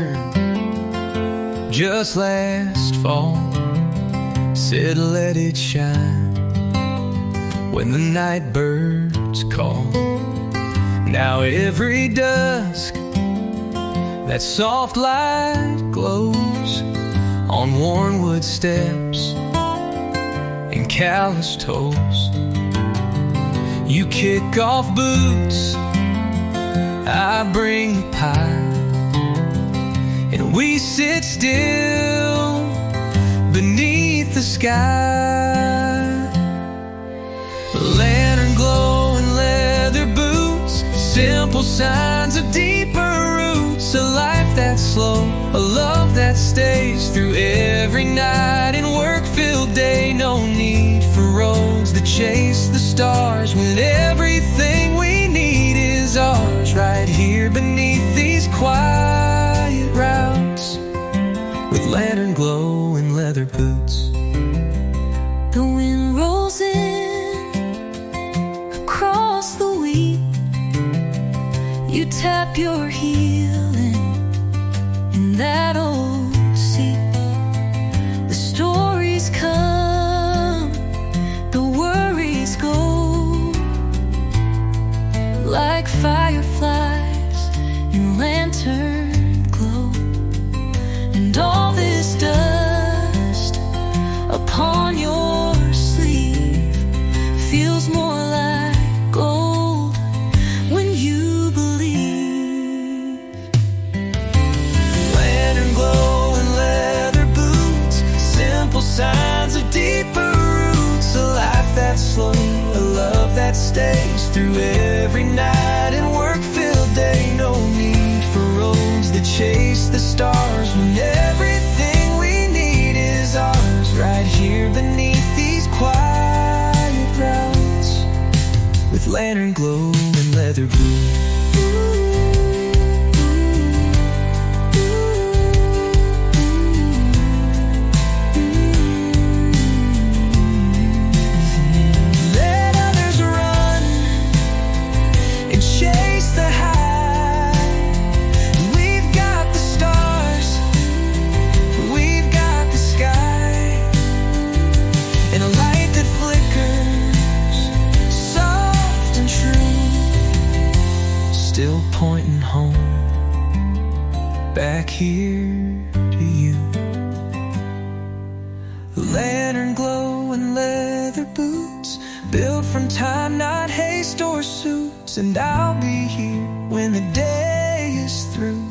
lantern just last fall. Said let it shine when the night birds call. Now every dusk that soft light glows on worn wood steps and calloused toes. You kick off boots, I bring the pie, and we sit still beneath the sky. Lantern glow and leather boots, simple signs of deeper roots. A life that's slow, a love that stays through every night and work-filled day. No need for roads that chase the stars when everything we need is ours. Right here beneath these quiet routes, with lantern glow and leather boots. The wind rolls in across the wheat. You tap your heel in that old seat. The stories come, the worries go, like fireflies in lantern glow. And all this dust upon your sleeve feels more like gold when you believe. Lantern glow and leather boots, simple signs of deeper roots. A life that's slow, a love that stays through every night and work-filled day. No need for roads that chase the stars when everything we need is ours. Right here beneath these quiet routes, with lantern glow and leather boots. Let others run and chase the high. We've got the stars, we've got the sky, and a light that flickers, soft and true, still pointing home, back here to you. Lantern glow and leather boots, built from time, not haste or suits. And I'll be here when the day is through,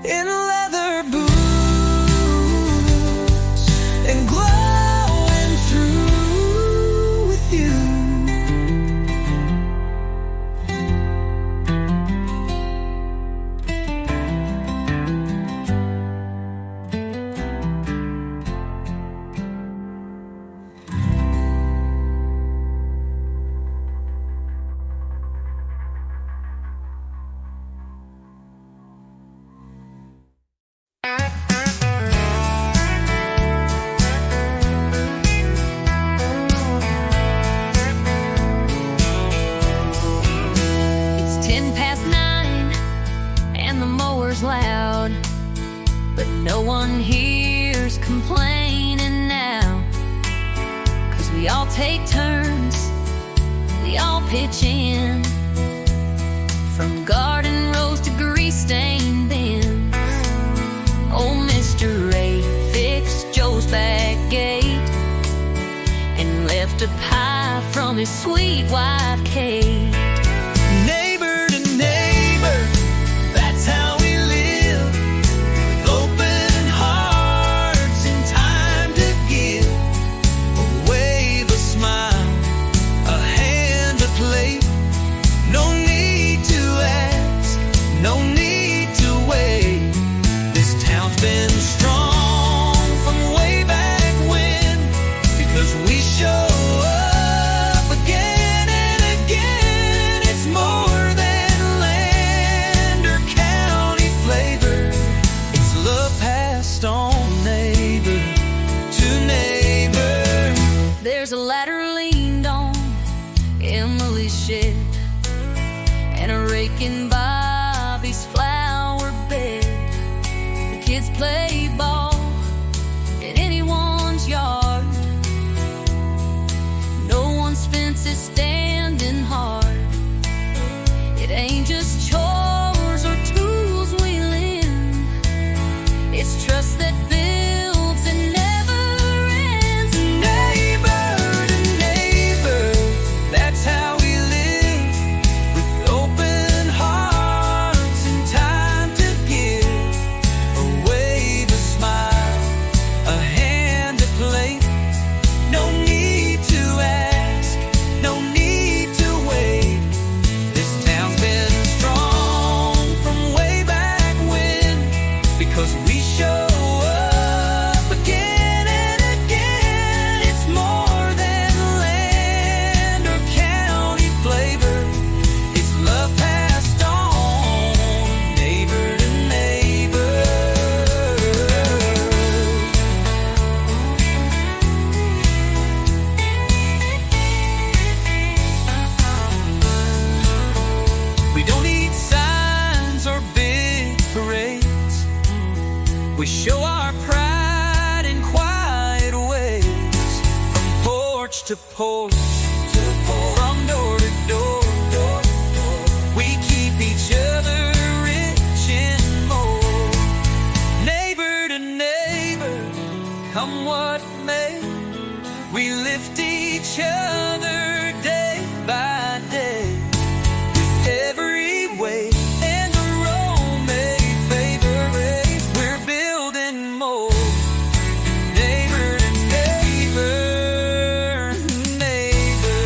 in leather boots and glowing through with you. It's 9:10 and the mower's loud, but no one here's complaining now. 'Cause we all take turns, we all pitch in, from garden rows to grease-stained bins. Old Mr. Ray fixed Joe's back gate and left a pie from his sweet wife Kate. Neighbor to neighbor, that's how we live, with open hearts and time to give. A wave, a smile, a hand, a plate. No need to ask, no need to wait. This town's been strong from way back when, because we show up again and again. It's more than land or county flavor, it's love passed on neighbor to neighbor. There's a ladder leaned on Emily's shed and a rake in Bobby's flower bed. play ball in anyone's yard. No one's fence is standing hard. It ain't just chores or tools we lend. It's trust that builds and never ends. Neighbor to neighbor, that's how we live, with open hearts and time to give. A wave, a smile, a hand to play. No need to ask, no need to wait. This town's been strong from way back when, because we show up again and again. It's more than land or county flavor. It's love passed on, neighbor to neighbor. We don't need signs or big parades. We show our pride in quiet ways, from porch to porch, from door to door. We keep each other rich and more. Neighbor to neighbor, come what may, we lift each other day by day. Every way and the road may favor it. We're building more. Neighbor to neighbor, neighbor.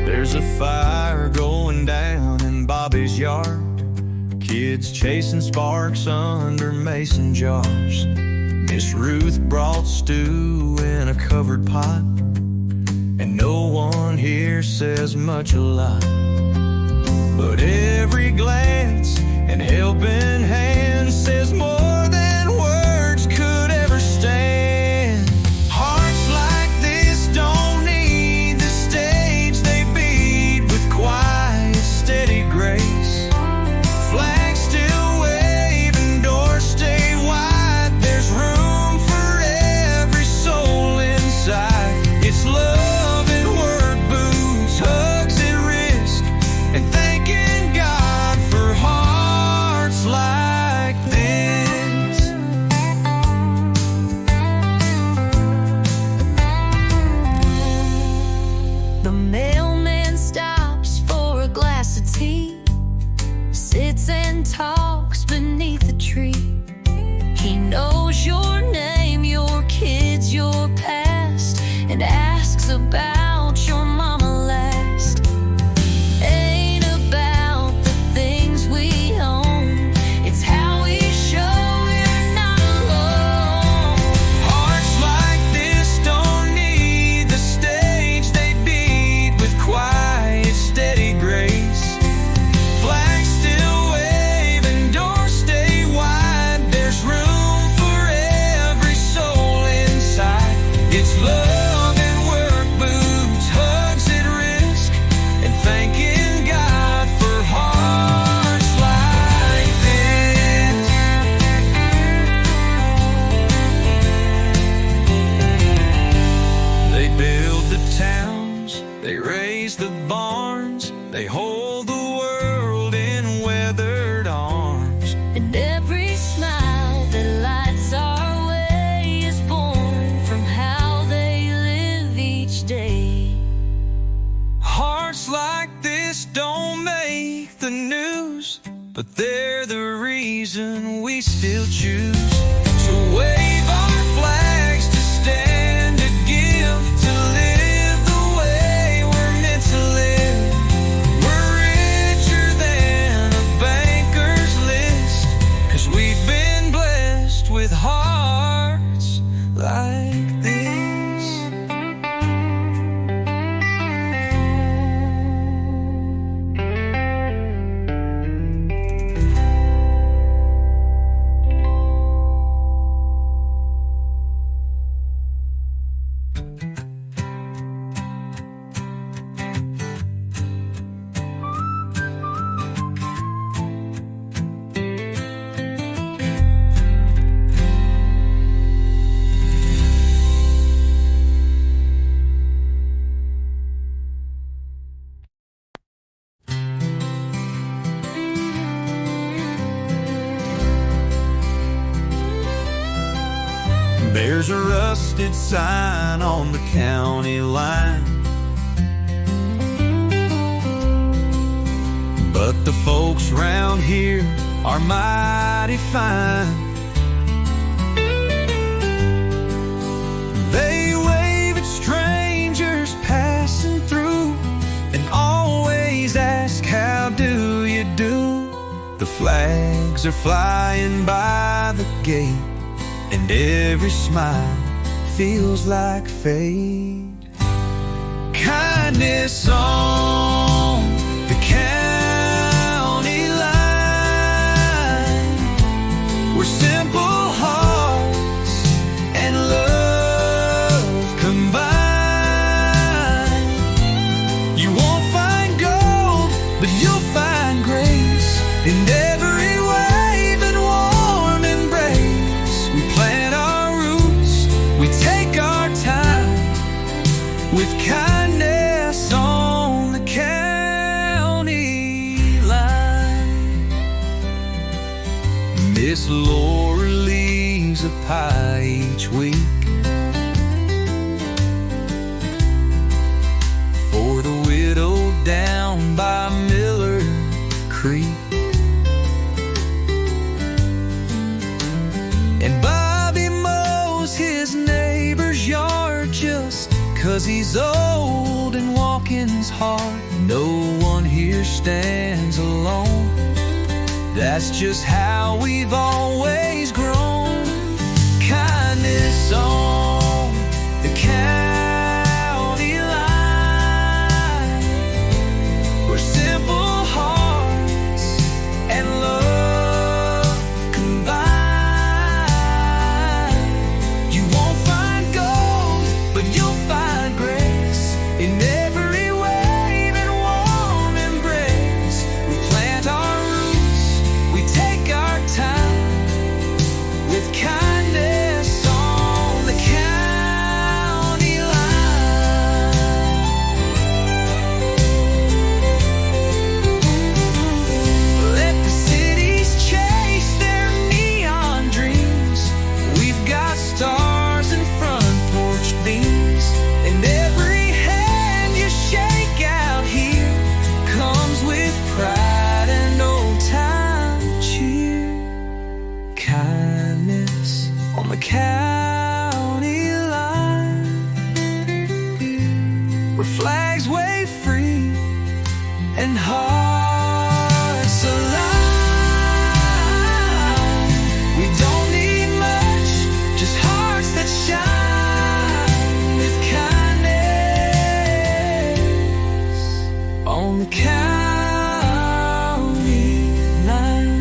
There's a fire going down in Bobby's yard. Kids chasing sparks under mason jars. Miss Ruth brought stew in a covered pot, and no one here says much a lot. But every glance and helping hand says more than words could ever stand. Hearts like this don't need the stage, they beat with quiet, steady grace. Flags still wave and doors stay wide. There's room for every soul inside. It's love and work boots, hugs and risk, and thanking God for hearts like this. The mailman stops for a glass of tea, sits and talks beneath a tree. He knows your name, your kids, your past, and asks about your mama last. Ain't about the things we own, it's how we show we're not alone. Hearts like this don't need the stage, they beat with quiet, steady grace. Flags still wave and doors stay wide. There's room for every soul inside. It's love and work boots, hugs at risk, and thanking God for hearts like this. They build the towns, they raise the barns, they hold the world in weathered arms. And every smile that lights our way is born from how they live each day. Hearts like this don't make the news, but they're the reason we still choose to wave our flags, to stand, to give, to live the way we're meant to live. We're richer than a banker's list, 'cause we've been blessed with hearts like this. There's a rusted sign on the county line, but the folks round here are mighty fine. They wave at strangers passing through and always ask, how do you do? The flags are flying by the gate, and every smile feels like fate. Kindness on the county line, where simple hearts and love combine. You won't find gold, but you'll find grace in every wave and warm embrace. We plant our roots, we take our time, with kindness on the county line. Miss Laura leaves a pie each week for the widow down by Miller Creek. And Bobby mows his neighbor's yard just 'cause he's old and walking's hard. No one here stands alone. That's just how we've always grown. Kindness on the county line, where simple hearts and love combine. You won't find gold, but you'll find grace in every wave and warm embrace. We plant our roots, we take our time, with kindness on the county line. Let the cities chase their neon dreams. We've got stars and front porch beams, and every hand you shake out here comes with pride and old-time cheer. Kindness on the county line, where flags wave free and hearts align. We don't need much, just hearts that shine, with kindness on the county line.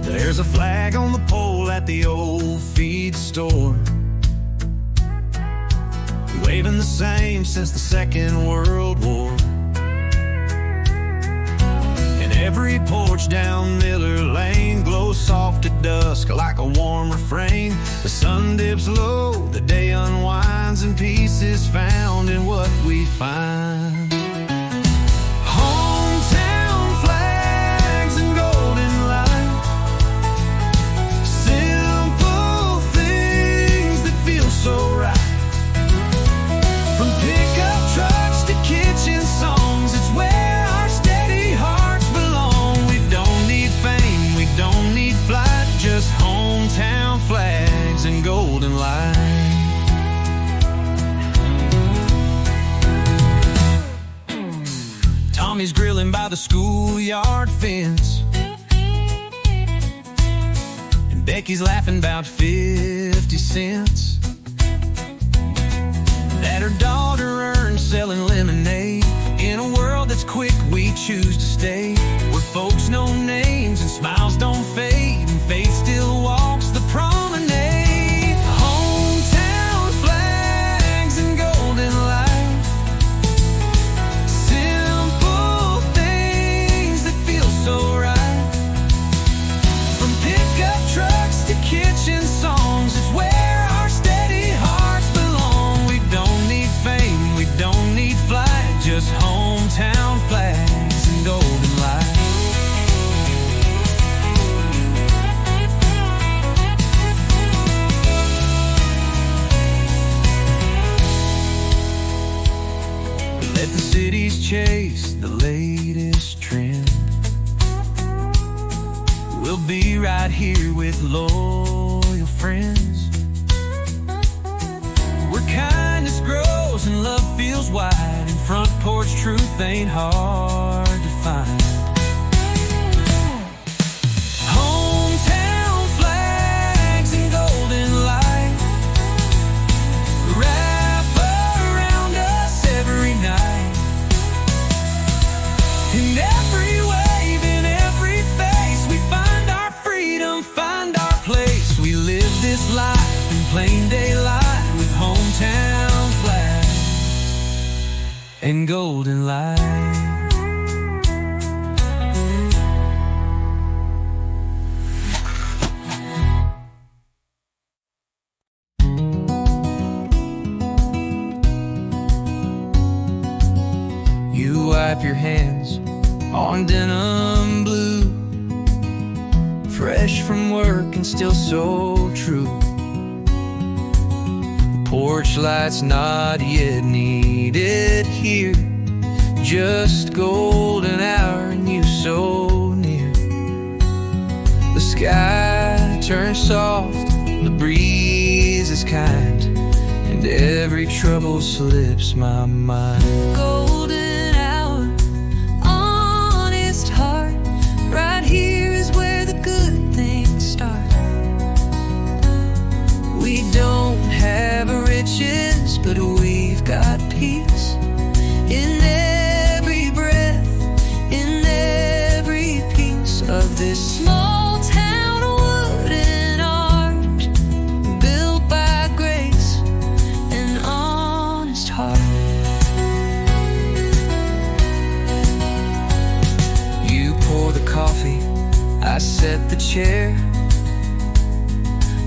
There's a flag on the pole at the old feed store, waving the same since the Second World War. And every porch down Miller Lane glows soft at dusk like a warm refrain. The sun dips low, the day unwinds, and peace is found in what we find. Hometown flags and golden light, simple things that feel so right. From pickup trucks to kitchen songs, it's where our steady hearts belong. We don't need fame, we don't need flight, just hometown flags and golden light. Tommy's grilling by the schoolyard fence, and Becky's laughing about 50 cents that her daughter earned selling lemonade. In a world that's quick, we choose to stay, where folks know names and smiles don't fade, and faith still walks the promenade. Hometown flags and golden light, simple things that feel so right. chase the latest trend. We'll be right here with loyal friends, where kindness grows and love feels wide, and front porch truth ain't hard to find. Hometown flags and golden light wrap around us every night. In every wave, in every face, we find our freedom, find our place. We live this life in plain daylight with hometown flags and golden light. You wipe your hands on denim blue, fresh from work and still so true. The porch light's not yet needed here, just golden hour and you so near. The sky turns soft, the breeze is kind, and every trouble slips my mind. Golden hour, honest heart, right here is where the good things start. We don't have riches, but we've got peace. In every breath, in every piece of this small town wooden art, built by grace and honest heart. You pour the coffee, I set the chair.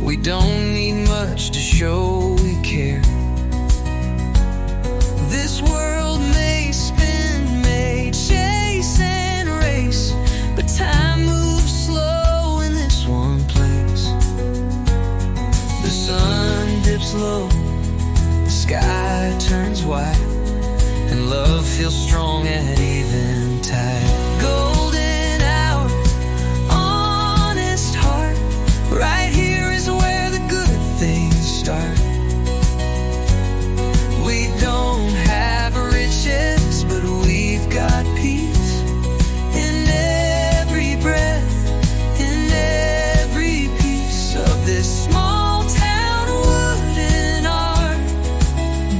We don't need much to show we care. This world may spin, may chase and race, but time moves slow in this one place. The sun dips low, the sky turns white, and love feels strong at eventide. Golden hour, honest heart, right here is where the good things start. We don't have riches, but we've got peace. In every breath, in every piece of this small town wooden art,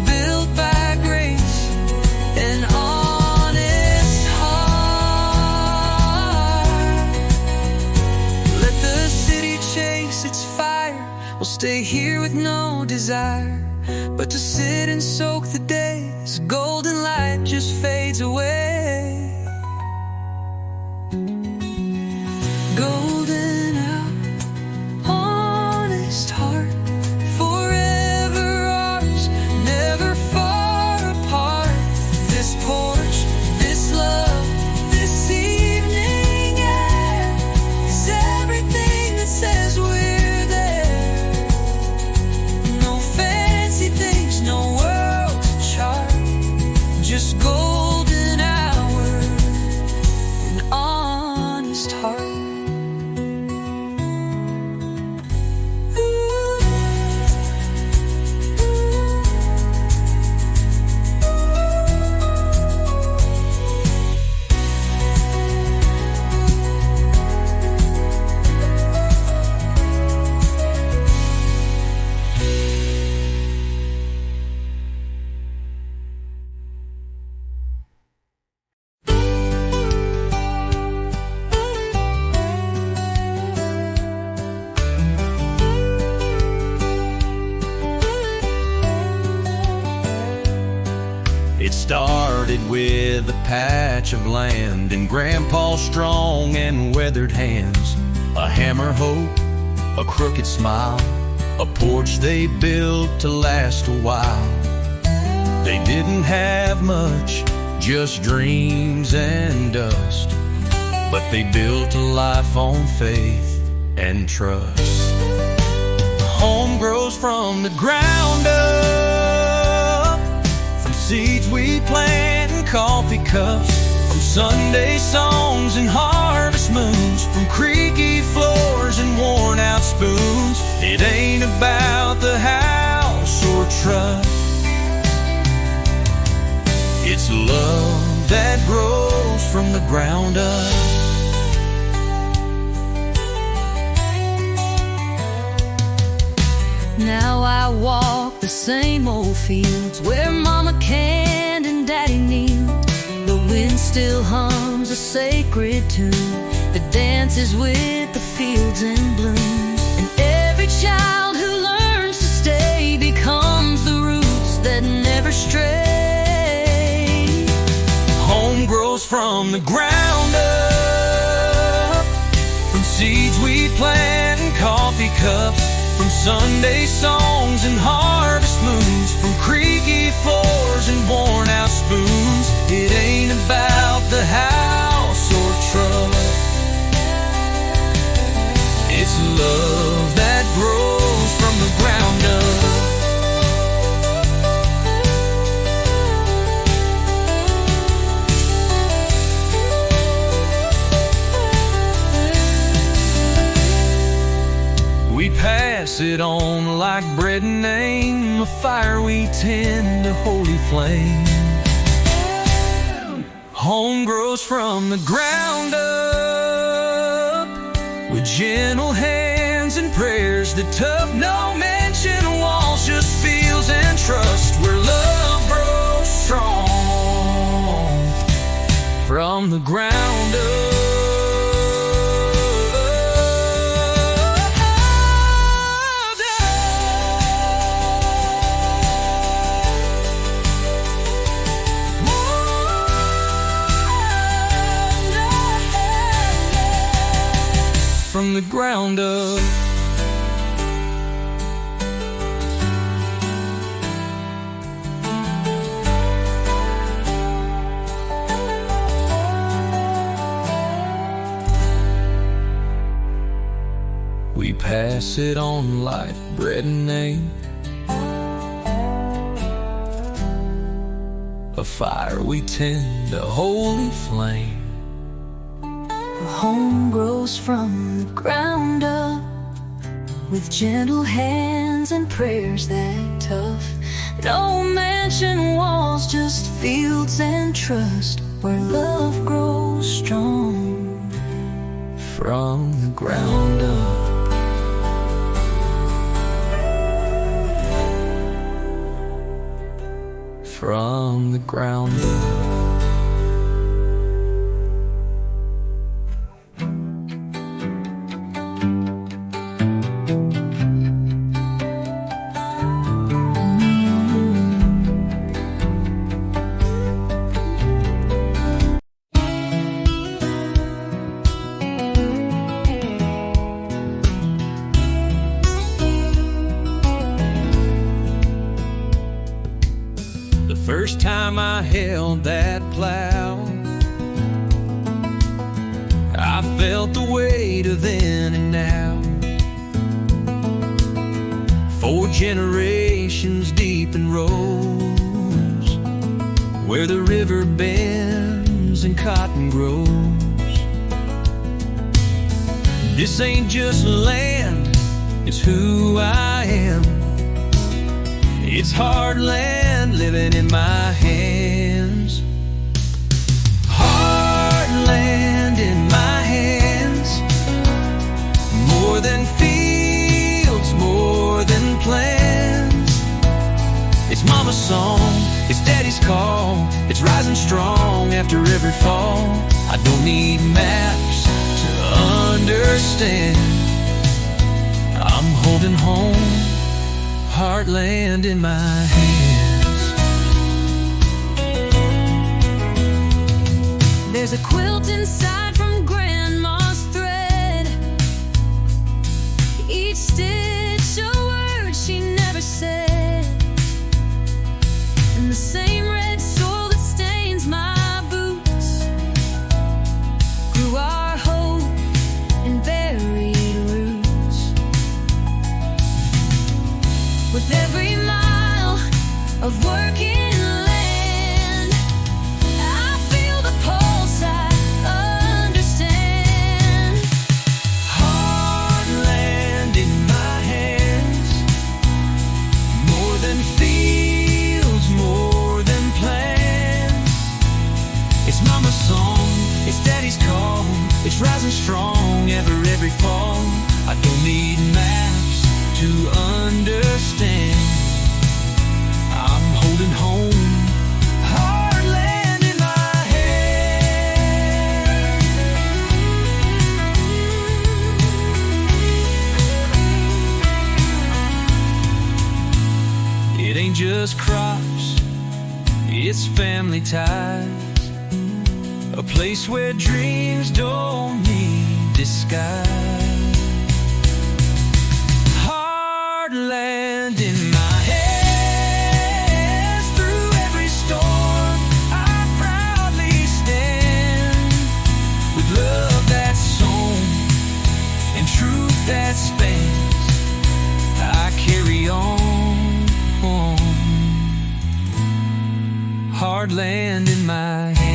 built by grace and honest heart. Let the city chase its fire, we'll stay here with no desire but to sit and soak the day as golden light just fades away. Golden hour, honest heart, forever ours, never far apart. This porch, this love, this evening air is everything that says we're there. No fancy things, no world to chart, just golden hour, an honest heart. It started with a patch of land and Grandpa's strong and weathered hands, a hammer hoe, a crooked smile, a porch they built to last a while. They didn't have much, just dreams and dust, but they built a life on faith and trust. Home grows from the ground up, from seeds we plant and coffee cups, from Sunday songs and harvest moons, from creaky floors and worn out spoons. It ain't about the house or truck, it's love that grows from the ground up. Now I walk the same old fields where Mama canned and Daddy kneeled. The wind still hums a sacred tune that dances with the fields in bloom. And every child who learns to stay becomes the roots that never stray. Home grows from the ground up, from seeds we plant in coffee cups, from Sunday songs and harvest moons, from creaky floors and worn out spoons. It ain't about the house or truck, it's love that grows from the ground up. We pass it on like bread and name, a fire we tend, a holy flame. Home grows from the ground up, with gentle hands and prayers that tough. No mention walls, just feels and trust, where love grows strong from the ground up. From the ground up. We pass it on like bread and name, a fire we tend, a holy flame. Home grows from the ground up, with gentle hands and prayers that tough. No mansion walls, just fields and trust, where love grows strong from the ground up. From the ground up. First time I held that plow, I felt the weight of then and now. 4 generations deep in rows, where the river bends and cotton grows. This ain't just land, it's who I am. It's hard land living in my hands. Hard land in my hands. More than fields, more than plans. It's mama's song, it's daddy's call. It's rising strong after every fall. I don't need maps to understand. I'm holding home, heartland in my hands. There's a quilt inside from grandma's thread, each stitch a word she never said, and the same red soil that stains my boots grew our hope and buried roots. With every mile of working land, than fields, more than plans. It's mama's song, it's daddy's call, it's rising strong every fall. I don't need maps to understand. I'm holding home, hard land in my hand. It ain't just crops, it's family ties, a place where dreams don't need disguise. Hard land in my hands, through every storm I proudly stand, with love that's sown and truth that spans. I carry on. Hard land in my hands.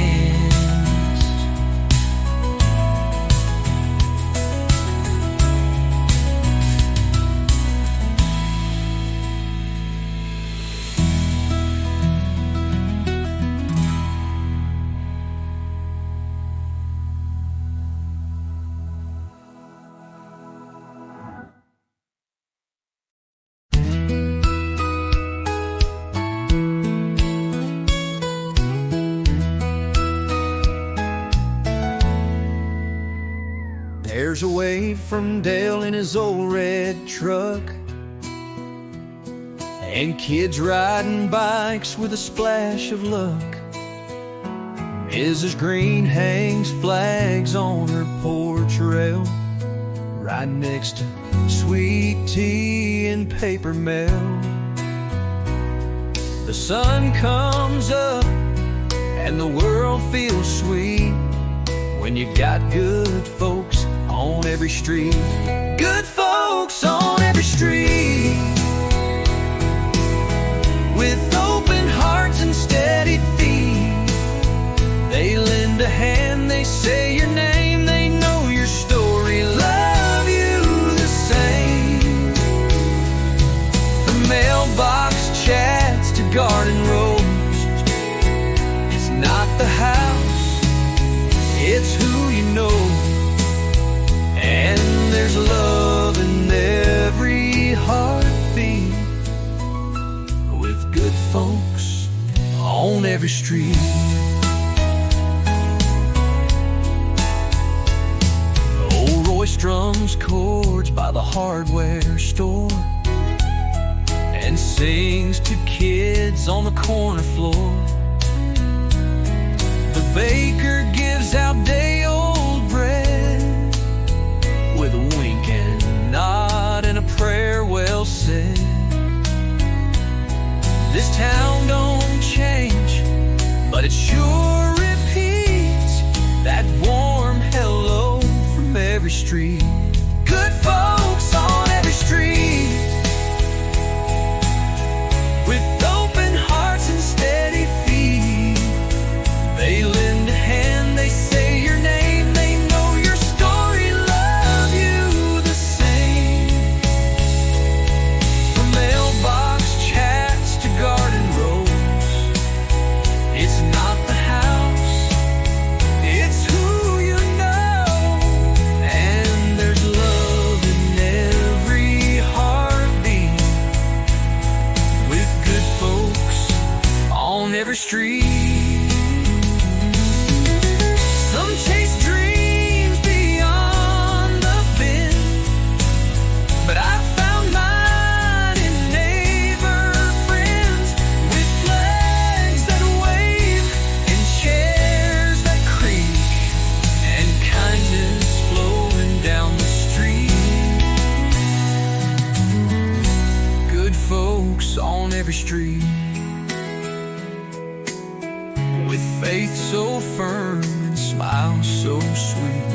There's a wave from Dale in his old red truck, and kids riding bikes with a splash of luck. Mrs. Green hangs flags on her porch rail, right next to sweet tea and paper mail. The sun comes up and the world feels sweet when you got good folks on every street. Good folks on every street, with open hearts and steady feet. They lend a hand, they say your name, they know your story, love you the same. From mailbox chats to garden rows, it's not the house, it's who you know. And there's love in every heartbeat, with good folks on every street. Old Roy strums chords by the hardware store and sings to kids on the corner floor. The baker gives out day-old bread with a wink and a nod and a prayer well said. This town don't change, but it sure repeats that warm hello from every street. Good folks on every street, with open hearts and steady feet. They lend a hand, they say your name, they know your story, love you the same. From mailbox chats to garden rows, it's not the house, it's who you know. And there's love in every heartbeat, with good folks on every street. Some chase dreams beyond the bend, but I found mine in neighbor friends, with flags that wave and chairs that creak, and kindness flowing down the street. Good folks on every street, with faith so firm and smile so sweet.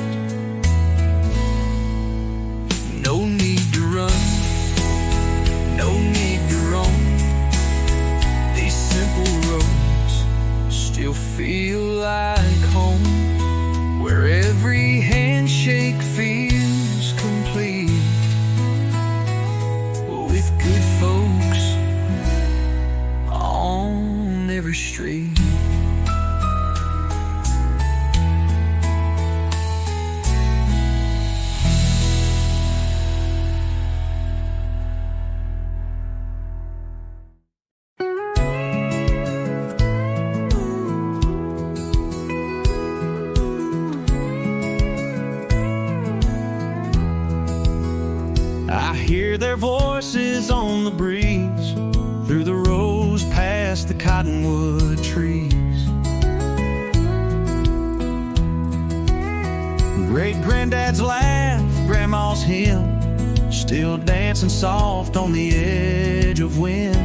No need to run, no need to roam. These simple roads still feel like home, where every handshake feels complete, with good folks hear their voices on the breeze, through the rows past the cottonwood trees. Great-granddad's laugh, grandma's hymn, still dancing soft on the edge of wind.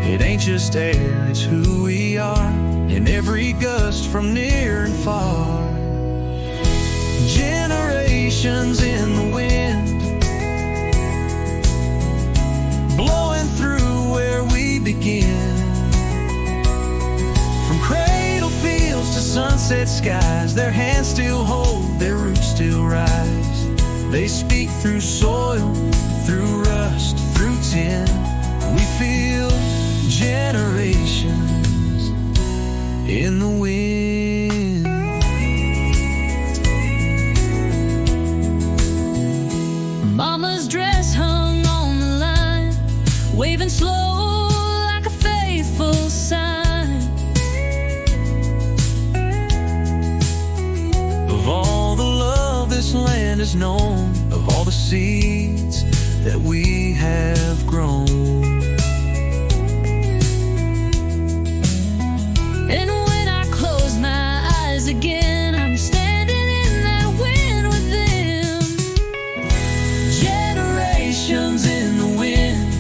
It ain't just air, it's who we are, in every gust from near and far. Generations in the wind, blowing through where we begin. From cradle fields to sunset skies, their hands still hold, their roots still rise. They speak through soil, through rust, through tin. We feel generations in the wind. Mama's dress hung on the line, waving slow like a faithful sign. Of all the love this land has known, of all the seeds that we have grown. And when I close my eyes again, I'm standing in that wind with them. Generations in the wind,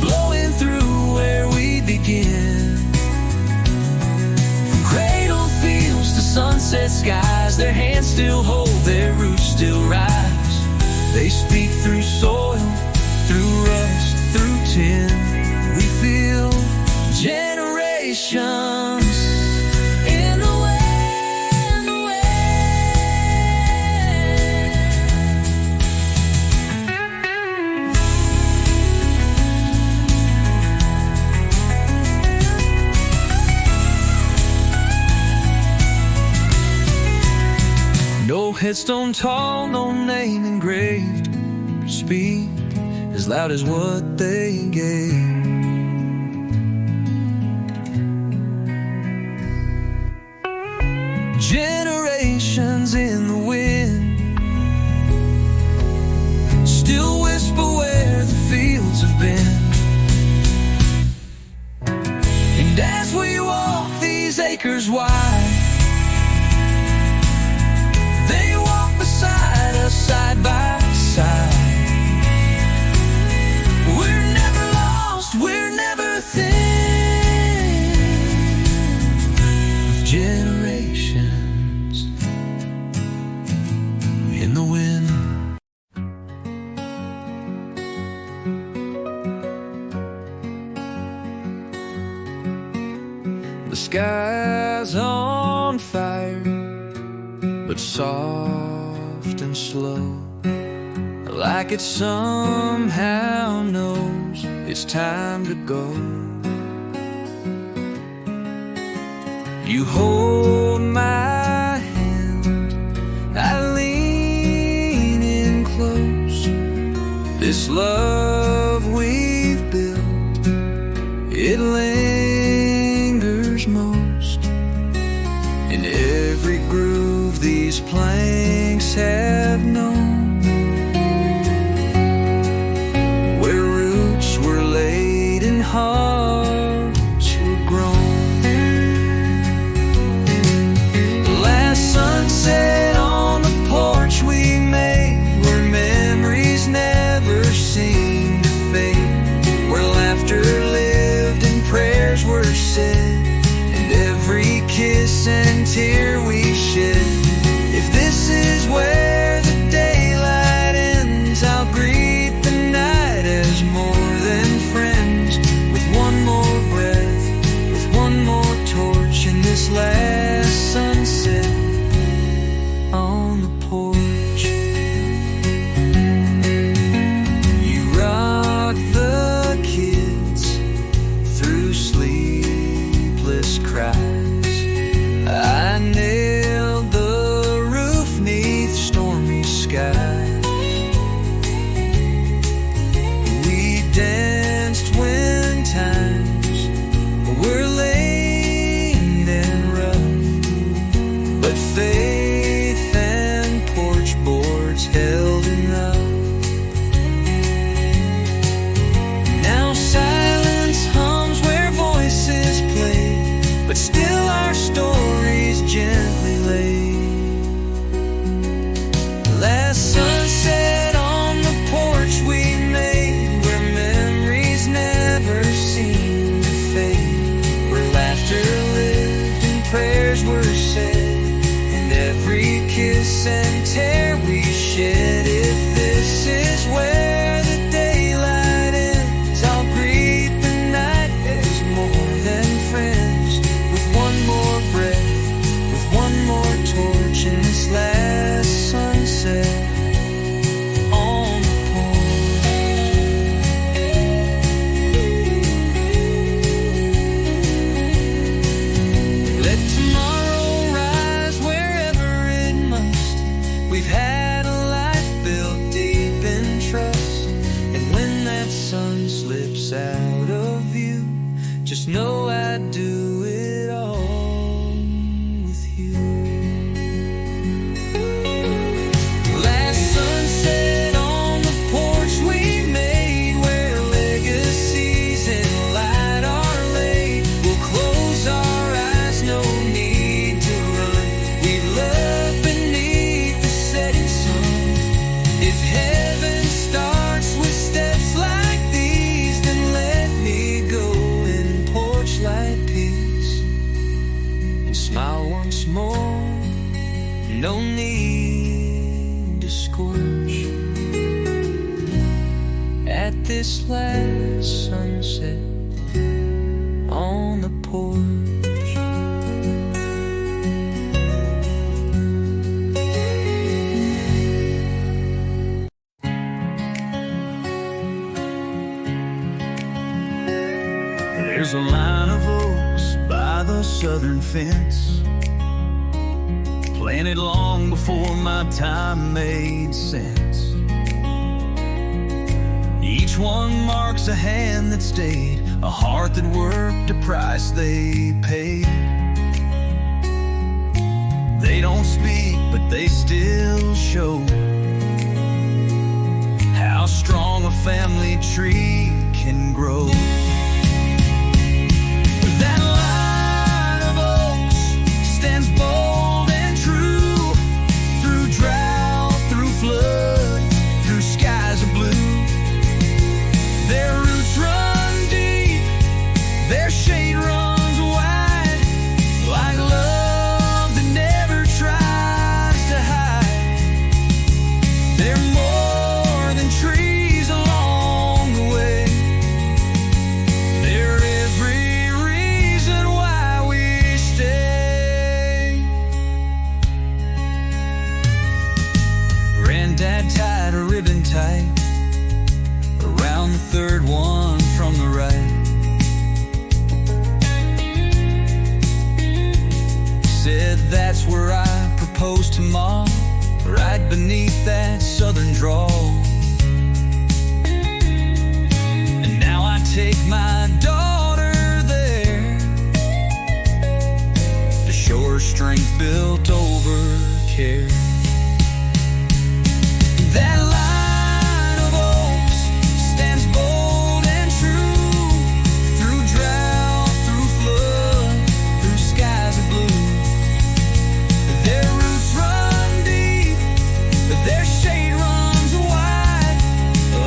blowing through where we begin. From cradle fields to sunset skies, their hands still hold, their roots still rise. They speak through soil, through rust, through tin. We feel generations in the wind, the wind. No headstone tall, no name engraved, speak as loud as what they gave. Generations in the wind, still whisper where the fields have been. And as we walk these acres wide, they walk beside us side by side. We're never lost, we're never thin of generations in the wind. The sky's on fire, but soft and slow, like it somehow knows it's time to go. You hold my hand, I lean in close. This love we've built, it lingers most in every groove these planks have known, where roots were laid and hearts were grown. tear we shed. If this is where the daylight ends, I'll greet the night as more than friends. With one more breath, with one more torch in this last sunset on the porch. Let tomorrow rise wherever it must. We've had a life built deep in trust, and when that sun slips out of view, just know I'd do it all with you. Last sunset on the porch we made, where legacies in light are laid. We'll close our eyes, no need to run. We love beneath the setting sun. If heaven starts with steps like these, then let me go in porch light peace and smile once more. No need to scorch at this last sunset on the porch. There's a line of oaks by the southern fence, planted long before my time made sense. Each one marks a hand that stayed, a heart that worked a price they paid. They don't speak, but they still show how strong a family tree can grow. That line of oaks stands bold and true, through drought, through flood, through skies of blue. Their roots run deep, their shade runs wide, like love that never tries to hide. They're more than trees along the way. They're every reason why we stay. Granddad tied a ribbon tight around the third one from the right. Said that's where I proposed to Mom, right beneath that southern draw. And now I take my daughter there to show her strength built over care. That line of oaks stands bold and true, through drought, through flood, through skies of blue. Their roots run deep, but their shade runs wide,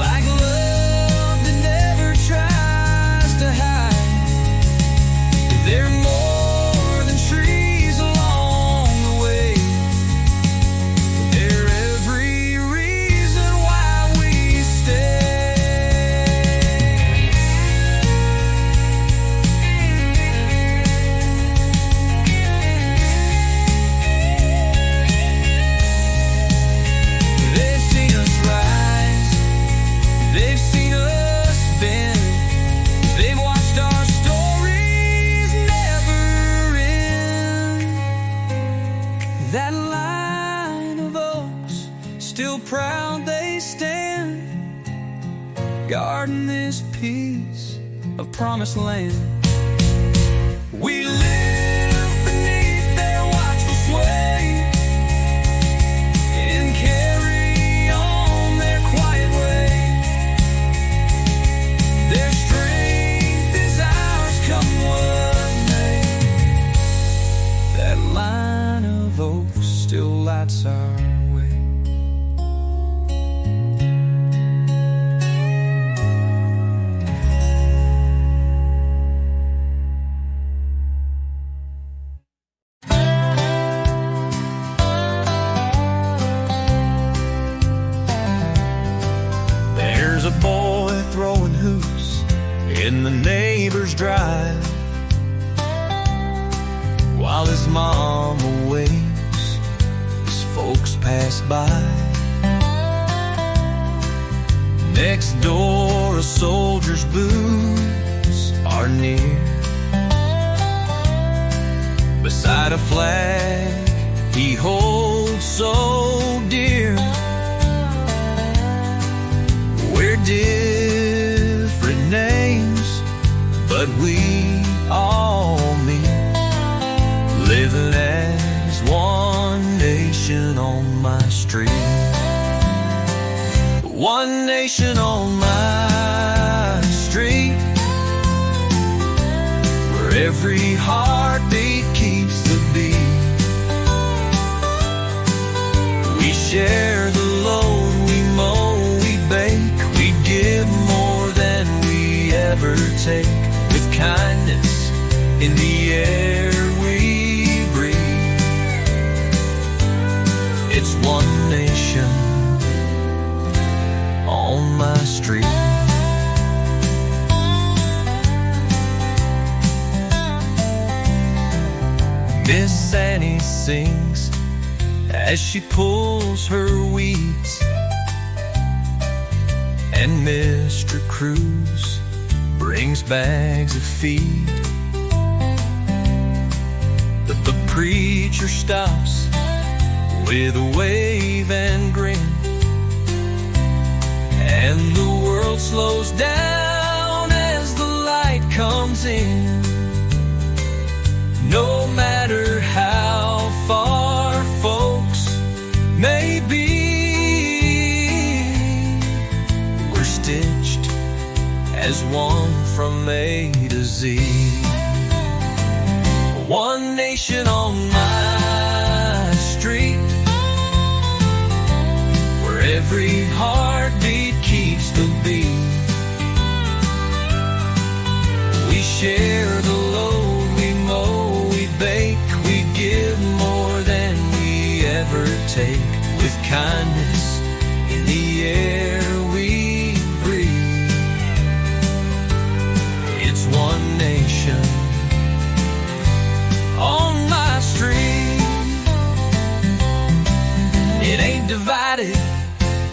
like love that never tries to hide. They're more than trees along the way. They're every reason why we stay. They've seen us rise, they've seen us bend, they've watched our stories never end. That line of oaks, still proud they stand, guarding this piece of promised land. We live beneath their watchful sway and carry on their quiet way. Their strength is ours, come what may. That line of oaks still lights our way. in the neighbor's drive while his mama waits as folks pass by. Next door, a soldier's boots are near, beside a flag he holds so dear. We're different names, but we all meet living as one nation on my street. One nation on my street, where every heartbeat keeps the beat. We share the load, we mow, we bake, we give more than we ever take, with kindness in the air we breathe. It's one nation on my street. Miss Annie sings as she pulls her weeds, and Mr. Cruz brings bags of feed. But the preacher stops with a wave and grin, and the world slows down as the light comes in. No matter how far folks may be, we're stitched as one from A to Z. One nation on my street, where every heartbeat keeps the beat. We share the load, we mow, we bake, we give more than we ever take, with kindness in the air we breathe. It's one nation on my street. It ain't divided,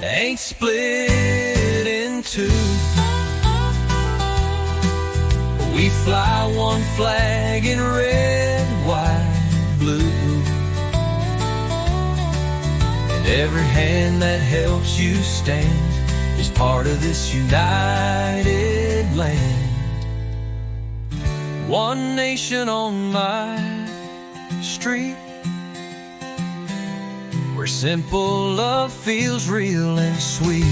ain't split in two. We fly one flag in red, white, blue. And every hand that helps you stand is part of this united land. One nation on my street, where simple love feels real and sweet.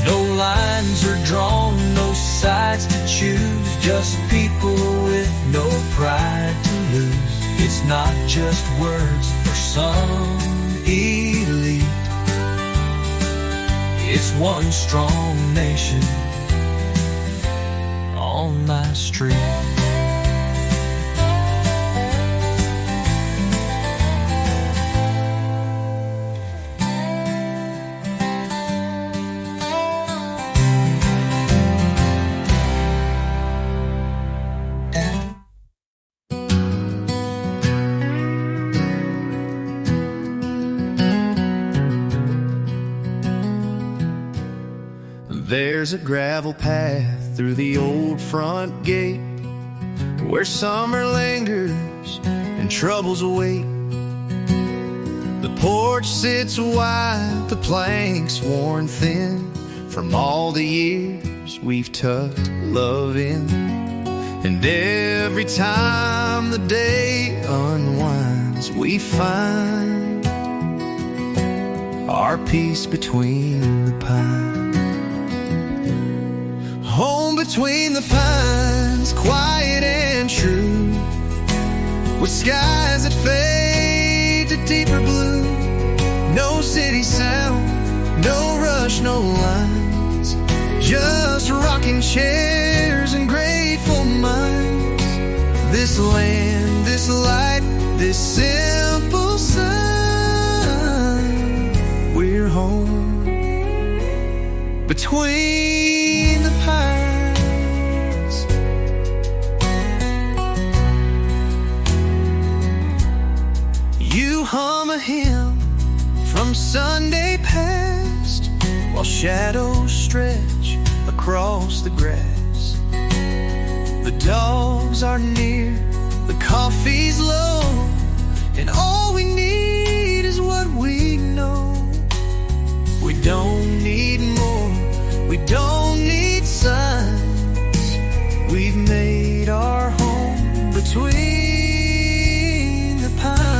No lines are drawn, no sides to choose, just people with no pride to lose. It's not just words for some elite, it's one strong nation on my street. There's a gravel path through the old front gate, where summer lingers and troubles await. The porch sits wide, the planks worn thin, from all the years we've tucked love in. And every time the day unwinds, we find our peace between the pines. Home between the pines, quiet and true, with skies that fade to deeper blue. No city sound, no rush, no lines, just rocking chairs and grateful minds. This land, this light, this simple sign, we're home between from Sunday past, while shadows stretch across the grass. The dogs are near, the coffee's low, and all we need is what we know. We don't need more, we don't need signs. We've made our home between the pines.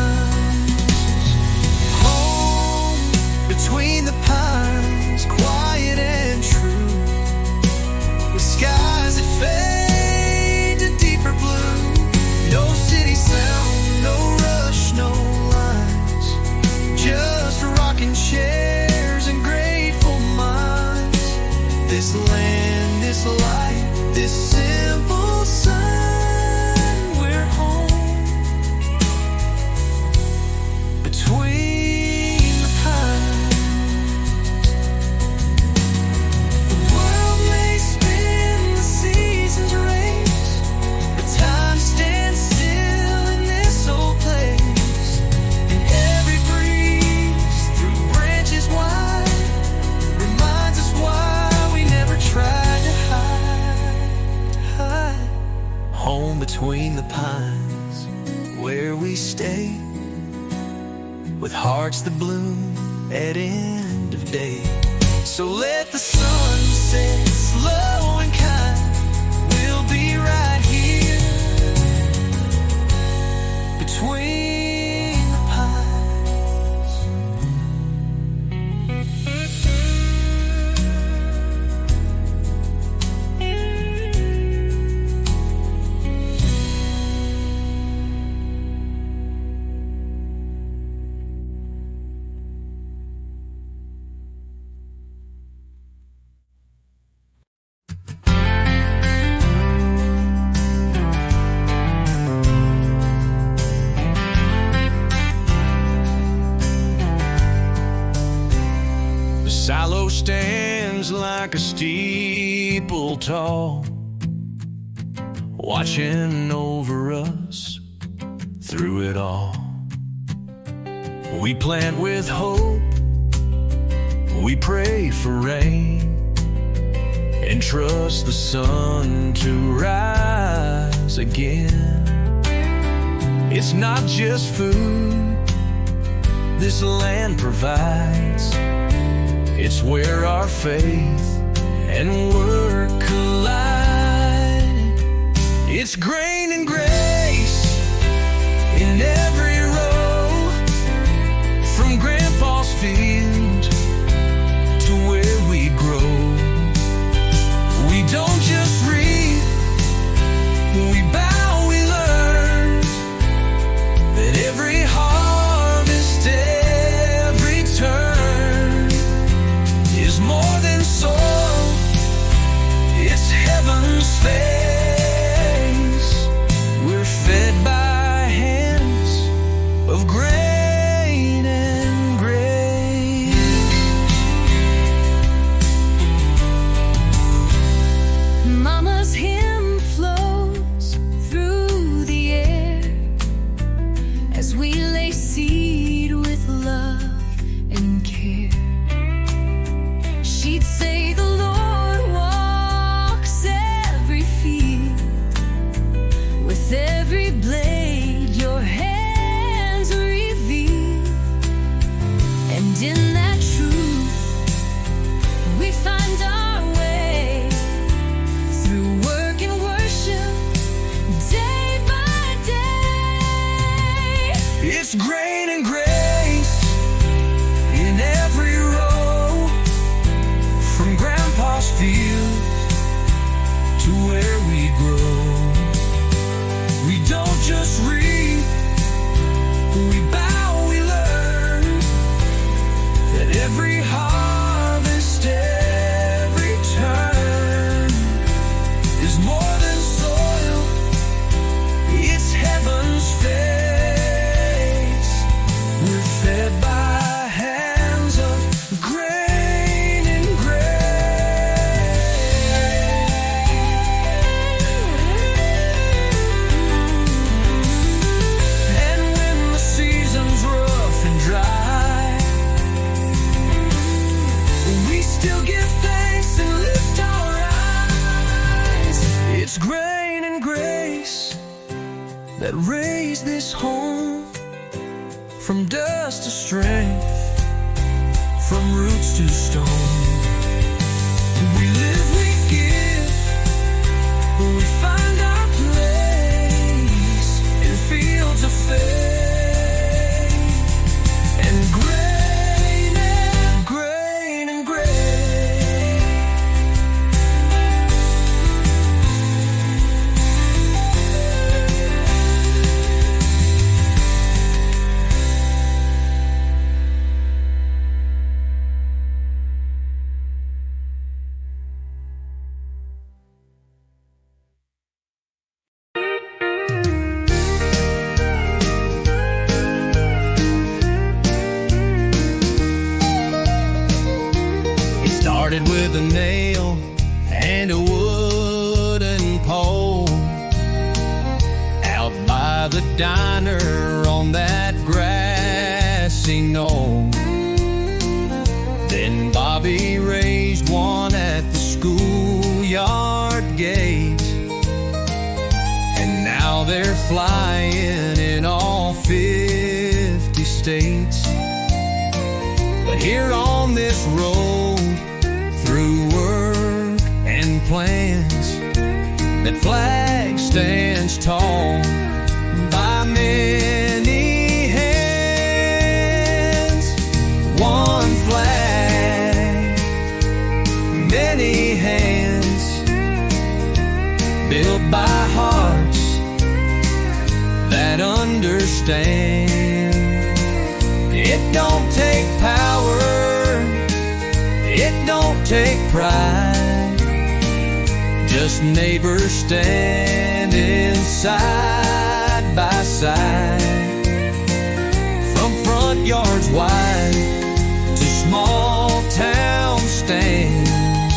Home between the pines, quiet and true, with skies that fade to deeper blue. No city sound, no rush, no lines, just rocking chairs and grateful minds. This land, this life, this simple sun, we're home between the pines. The world may spin, the seasons race, but time stands still in this old place. And every breeze through branches wide reminds us why we never tried to hide. Home between the pines, where we stay, with hearts that bloom at end of day. So let the sun set slow and kind, we'll be right here between the pines. The silo stands like a steeple tall, watching over us through it all. We plant with hope, we pray for rain, and trust the sun to rise again. It's not just food this land provides, it's where our faith and work collide. It's grain and grace in every row, from Grandpa's field to where we grow. We don't just read, we bow, we learn that every harvest, every turn is more than soil, it's heaven's face. We're fed by hands of grain and grace. that raised this home from dust to strength, from roots to stone. We live, we give, we find our place in fields of faith and grain and grain and grain. Started with a nail and a wooden pole out by the diner on that grassy knoll. Then Bobby raised one at the schoolyard gate, and now they're flying in all 50 states. But here on this road, through work and plans, that flag stands tall by many hands. One flag, many hands, built by hearts that understand. It don't take power, it don't take pride, just neighbors standing side by side. From front yards wide to small town stands,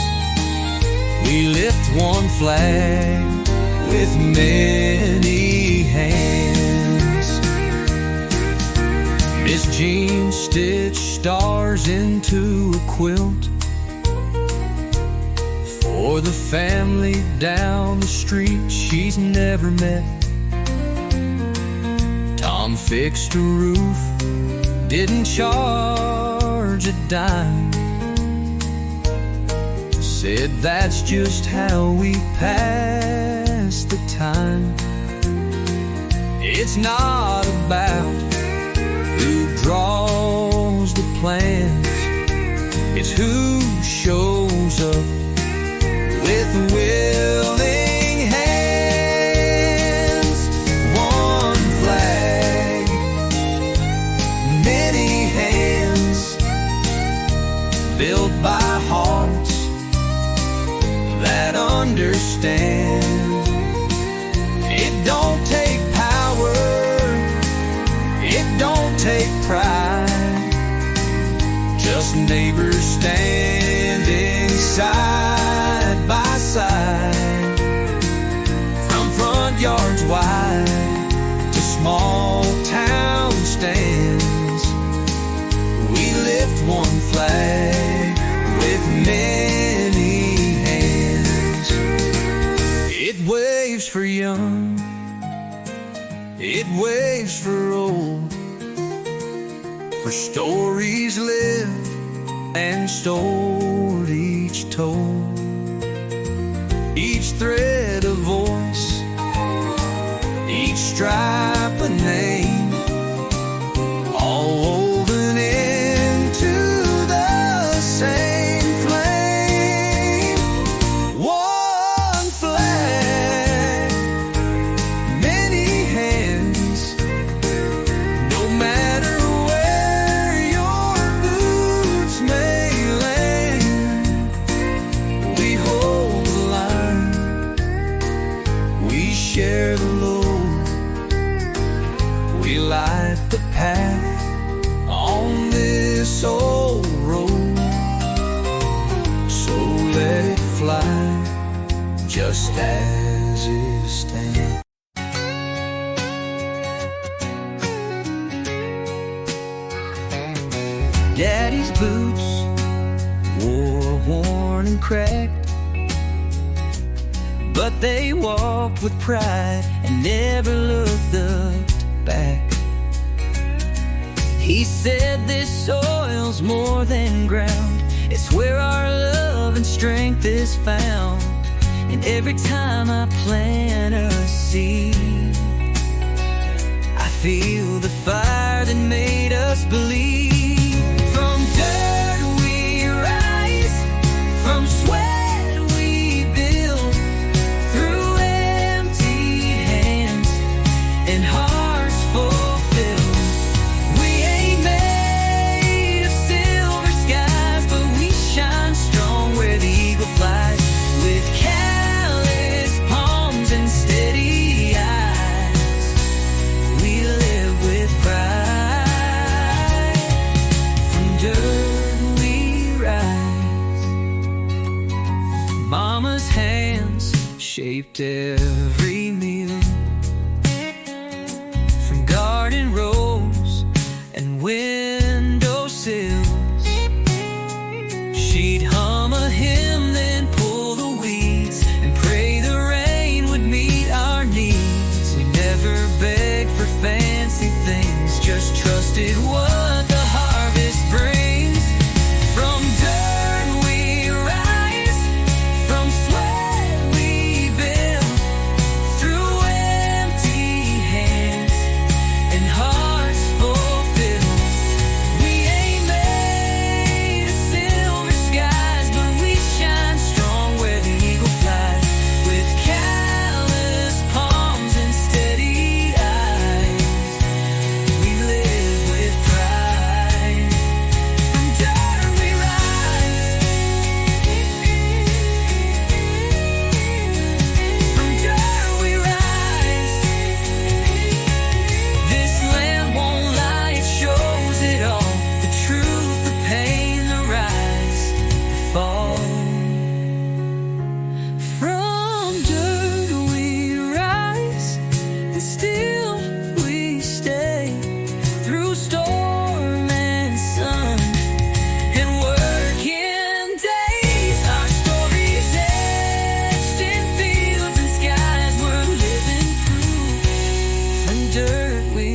we lift one flag with many hands. Miss Jean stitched stars into a quilt for the family down the street she's never met. Tom fixed a roof, didn't charge a dime, said that's just how we pass the time. It's not about who draws the plans, it's who shows up with willing hands. One flag, many hands, built by hearts that understand. It don't take power, it don't take pride, just neighbors standing side by side. From front yards wide to small town stands, we lift one flag with many hands. It waves for young, it waves for old, for stories lived and stored, each told, each thread a voice, each stripe a name, all woven into the same flame. One flag, many hands, no matter where your boots may land. We hold the line, we share the load, we light the path on this old road. So let it fly, just as it stands. Daddy's boots wore worn and cracked, but they walked with pride and never looked back. He said this soil's more than ground, it's where our love and strength is found. And every time I plant a seed, I feel the fire that made us believe. From dirt we rise, from sweat we build, through empty hands and hearts fulfilled. We ain't made of silver skies, but we shine strong where the eagle flies. With callous palms and steady eyes, we live with pride. From dirt we rise. Mama's hands shaped every meal, from garden rows and windowsills. She'd hum a hymn, then pull the weeds and pray the rain would meet our needs. We never begged for fancy things, just trusted what the harvest brings. From dirt we rise, from sweat we build, through empty hands and hearts fulfilled. We ain't made of silver skies, but we shine strong where the eagle flies. With callous palms and steady eyes, we live with pride. From dirt we rise. From dirt we rise. This land won't lie, it shows it all. The truth, the pain, the rise, the fall. From dirt we rise, and still we stay. Through storm and sun and working days, our stories etched in fields and skies. We're living proof. From dirt we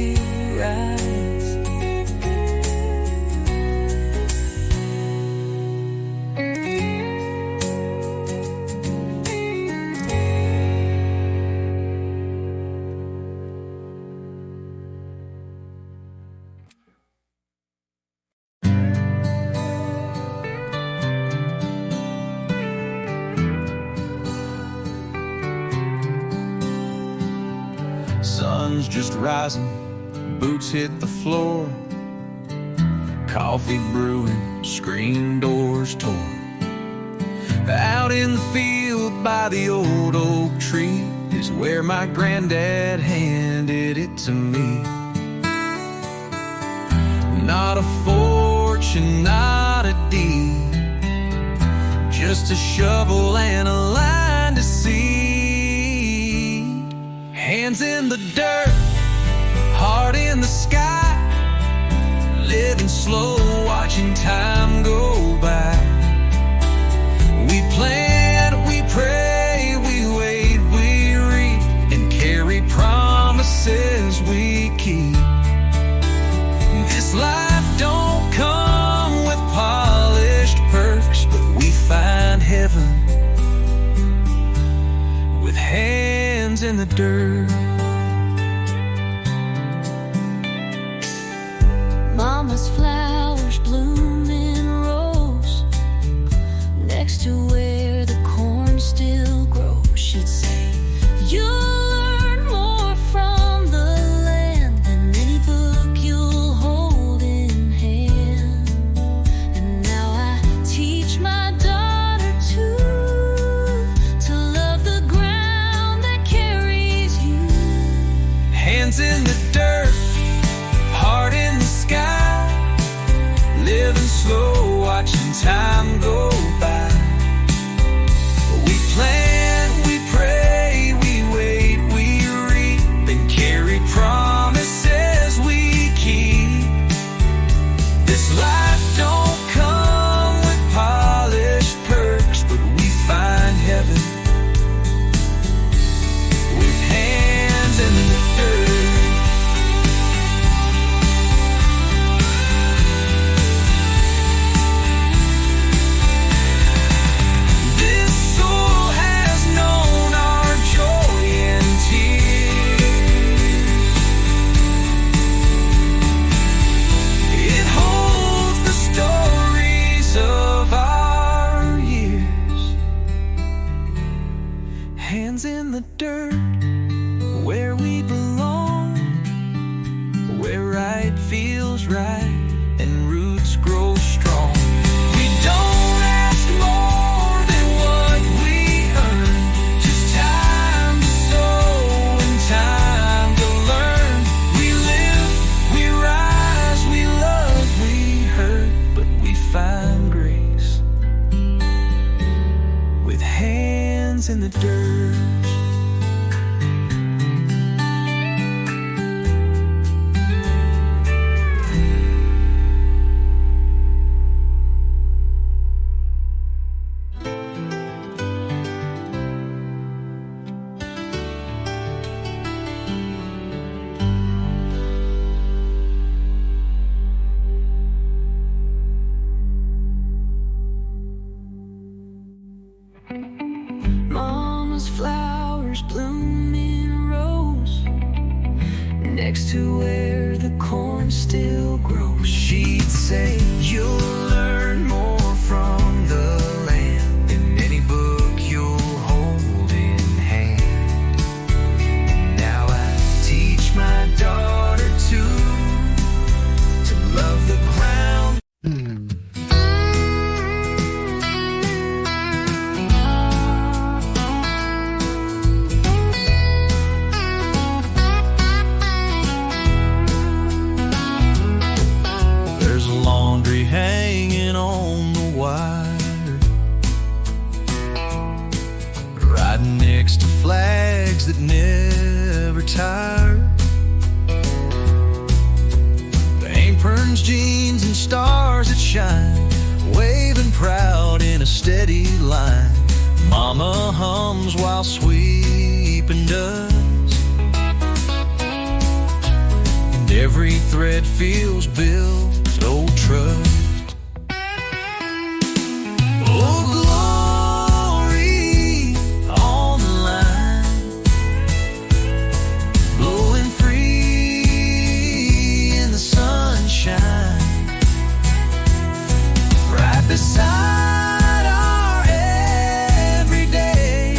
rise. Sun's just rising, boots hit the floor, coffee brewing, screen doors torn. Out in the field by the old oak tree is where my granddad handed it to me. Not a fortune, not a deed, just a shovel and a line to seed. Hands in the dirt, heart in the sky, living slow, watching time go by. We plant, we pray, we wait, we reap, and carry promises we keep. This life don't come with polished perks, but we find heaven with hands in the dirt. Mama's flowers bloom in rows next to where the corn still grows. She'd say, you'll learn more from the land than any book you'll hold in hand. And now I teach my daughter to love the ground that carries you. Hands in the dirt, heart in the sky, living slow, watching time go by. We plant, we pray, we wait, we reap, and carry promises we keep. This life don't come with polished perks, but we find heaven hearts grow strong. We don't ask more than what we earn, just time to sow and time to learn. We live, we rise, we love, we hurt, but we find grace with hands in the dirt. Mama's flowers bloom in rows next to where the corn still grows. She'd say, you'll learn more from the land than any book you'll hold in hand. Now I teach my daughter to love the ground. There's laundry hanging on the wire, right next to flags that never tire. The aprons, jeans, and stars that shine, waving proud in a steady line. Mama hums while sweeping dust, and every thread feels built old trust. Oh, glory on the line, blowing free in the sunshine, right beside our everyday,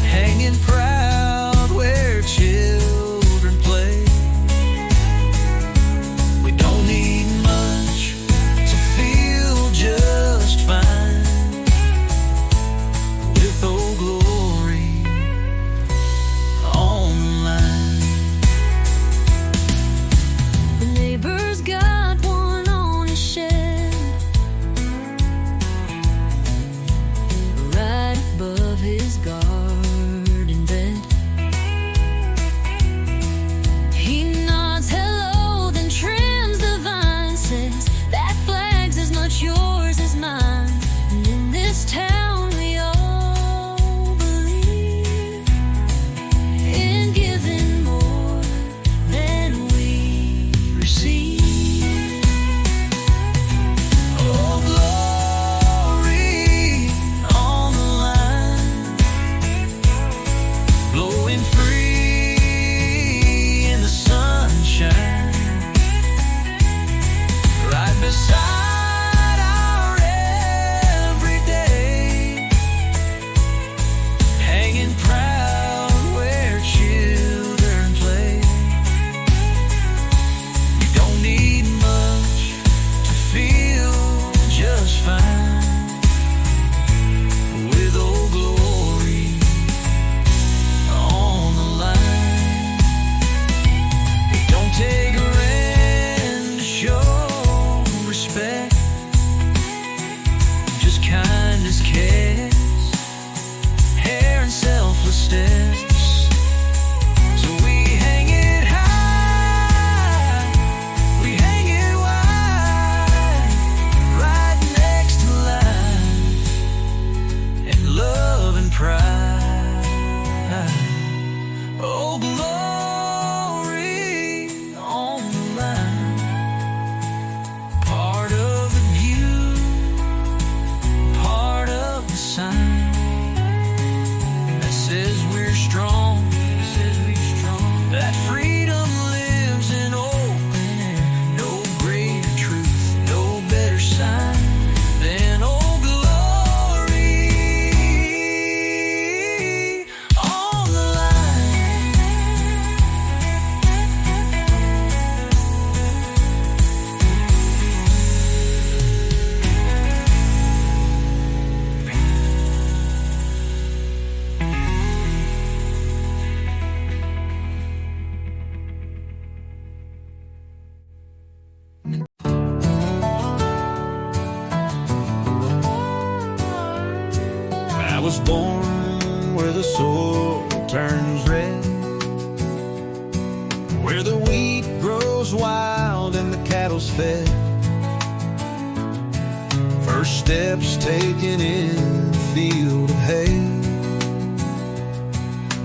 hanging proud where children play. We don't born where the soil turns red, where the wheat grows wild and the cattle's fed. First steps taken in the field of hay,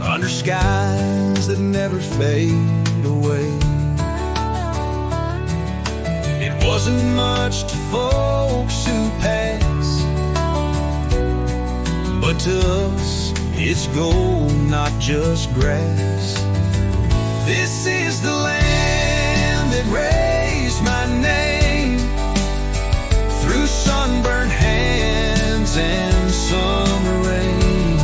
under skies that never fade away. It wasn't much to folks who pass, but to us it's gold, not just grass. This is the land that raised my name, through sunburned hands and summer rain,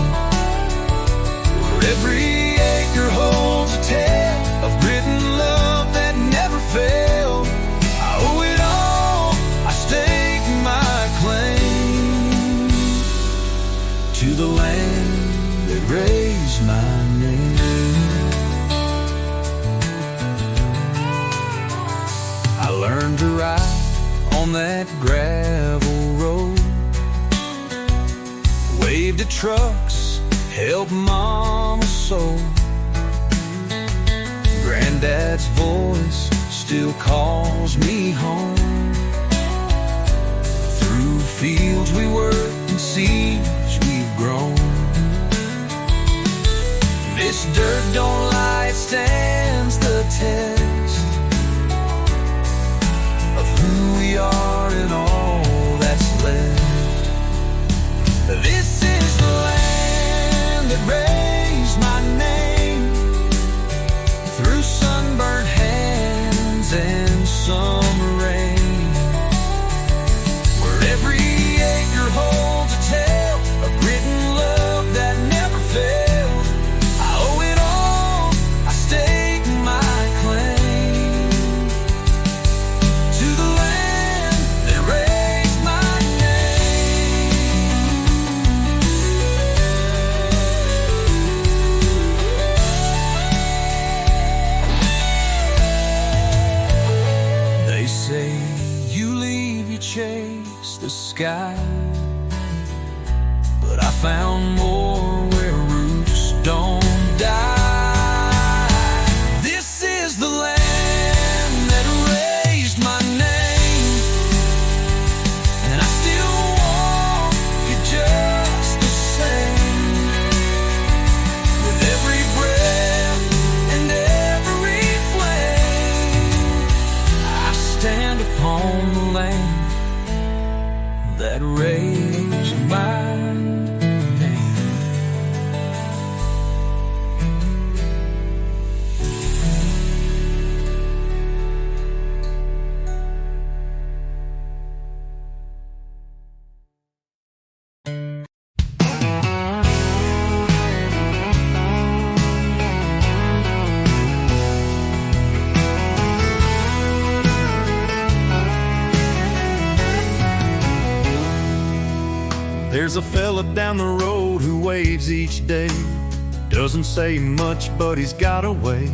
where every acre holds a tale of grit and love that never failed. I owe it all, I stake my claim to the land that raised my name. I learned to ride on that gravel road, waved at trucks, helped mama sew. Granddad's voice still calls me home, through fields we worked and seeds we've grown. This dirt don't lie, it stands the test of who we are and all that's left. This is the land that raised my name, through sunburned hands and summer rain, where every acre holds a tale of grit and love that never failed. I owe it all, I stake my claim to the land that raised my name. They say you leave, you chase the sky, but I found more where roots don't die. This is the land that raised my name, and I still want it just the same. With every breath and every flame, I stand upon the land that raised my name. There's a fella down the road who waves each day. Doesn't say much, but he's got a way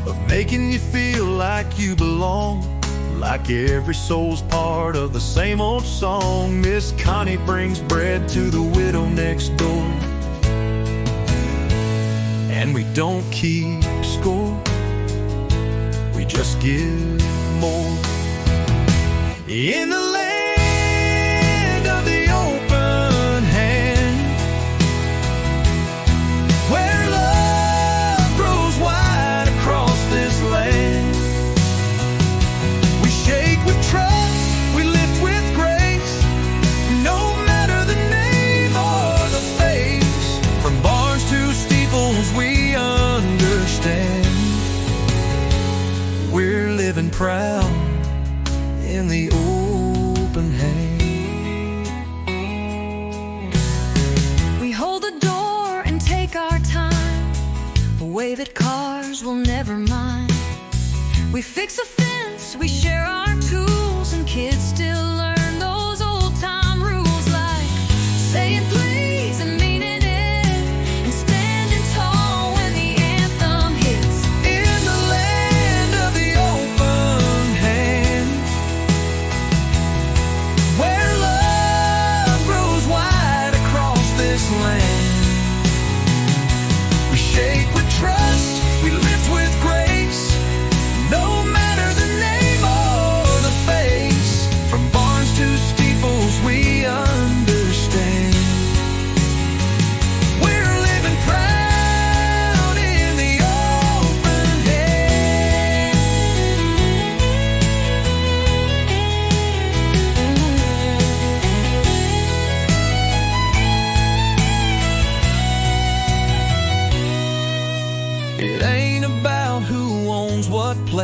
of making you feel like you belong, like every soul's part of the same old song. Miss Connie brings bread to the widow next door, and we don't keep score, we just give more. In the land of the open hand, where love grows wide across this land, we shake with trust, we lift with grace, no matter the name or the face. From barns to steeples we understand, we're living proud in the old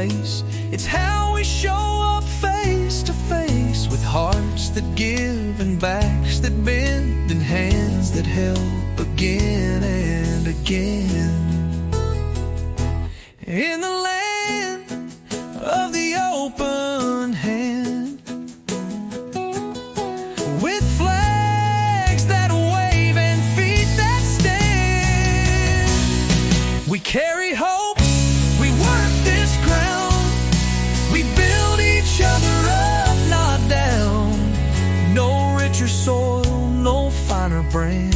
place. It's how we show up face to face, with hearts that give and backs that bend and hands that help again and again. In the land of the open hand, with flags that wave and feet that stand, we carry hope, we work this ground, we build each other up, not down. No richer soil, no finer brand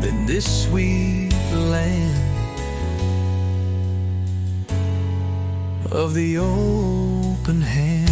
than this sweet land of the open hand.